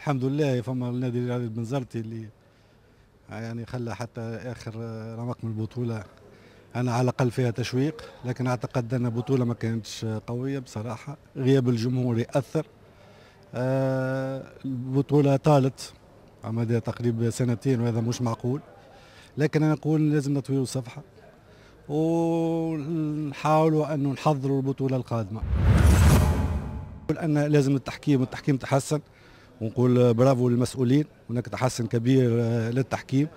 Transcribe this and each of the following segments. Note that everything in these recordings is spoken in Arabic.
الحمد لله فما النادي الرياضي البنزرتي اللي يعني خلى حتى اخر رمق من البطوله. انا على الاقل فيها تشويق، لكن اعتقد ان البطوله ما كانتش قويه بصراحه، غياب الجمهور ياثر. البطوله طالت على مدى تقريبا سنتين وهذا مش معقول، لكن انا نقول لازم نطويوا الصفحه ونحاولوا انه نحضروا البطوله القادمه. نقول ان لازم التحكيم تحسن، ونقول برافو للمسؤولين، هناك تحسن كبير للتحكيم.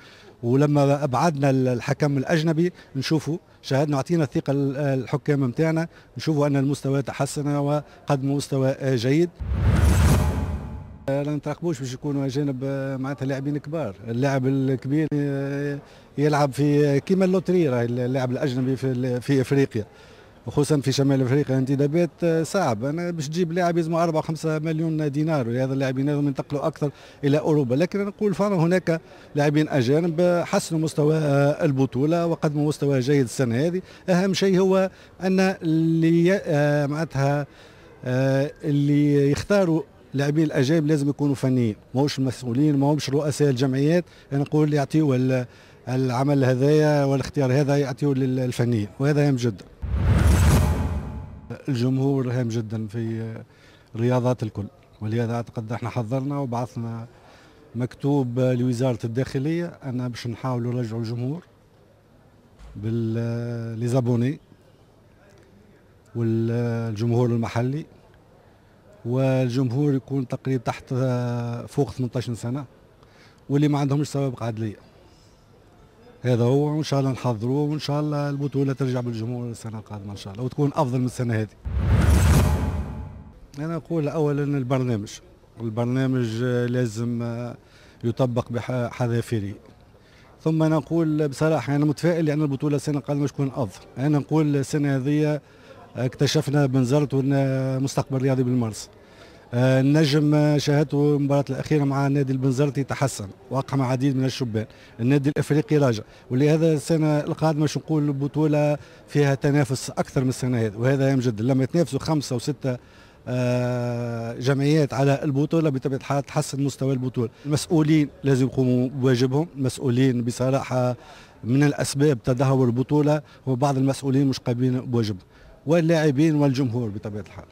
ولما ابعدنا الحكم الاجنبي نشوفوا شاهدنا اعطينا الثقه الحكام نتاعنا، نشوفوا ان المستوى تحسن وقدموا مستوى جيد. لا نترقبوش باش يكونوا اجانب معناتها لاعبين كبار. اللاعب الكبير يلعب في كيما اللوتري، راهي اللاعب الاجنبي في افريقيا، وخصوصا في شمال افريقيا انتدابات صعب. انا باش تجيب لاعب يلزمه 4 5 مليون دينار، وهذا اللاعبين هذم ينتقلوا اكثر الى اوروبا. لكن انا نقول فما هناك لاعبين اجانب حسنوا مستوى البطوله وقدموا مستوى جيد السنه هذه. اهم شيء هو ان اللي معناتها اللي يختاروا لاعبين الاجانب لازم يكونوا فنيين، ماهوش المسؤولين، ماهمش رؤساء الجمعيات. انا نقول يعطيوا العمل هذايا والاختيار هذا يعطيوا للفنيين، وهذا هام جدا. الجمهور هام جدا في الرياضات الكل، ولهذا اعتقد احنا حضرنا وبعثنا مكتوب لوزاره الداخليه ان باش نحاولوا نرجعوا الجمهور بالليزابوني والجمهور المحلي، والجمهور يكون تقريبا تحت فوق 18 سنه، واللي ما عندهمش سوابق عدليه. هذا هو، وان شاء الله نحضروه، وان شاء الله البطوله ترجع بالجمهور السنه القادمه ان شاء الله، وتكون افضل من السنه هذه. انا اقول اولا البرنامج لازم يطبق بحذافيره. ثم انا نقول بصراحه انا متفائل لان البطوله السنه القادمه تكون افضل. انا نقول السنه هذه اكتشفنا بنزرت مستقبل رياضي بالمرس. النجم شاهدته المباراة الأخيرة مع النادي البنزرتي تحسن وأقام عديد من الشبان. النادي الأفريقي راجع، ولهذا السنة القادمة باش نقول البطولة فيها تنافس أكثر من السنة هذه، وهذا هام جدا. لما يتنافسوا 5 و6 جمعيات على البطولة بطبيعة الحال تحسن مستوى البطولة. المسؤولين لازم يقوموا بواجبهم، المسؤولين بصراحة من الأسباب تدهور البطولة، وبعض المسؤولين مش قابلين بواجبهم، واللاعبين والجمهور بطبيعة الحال.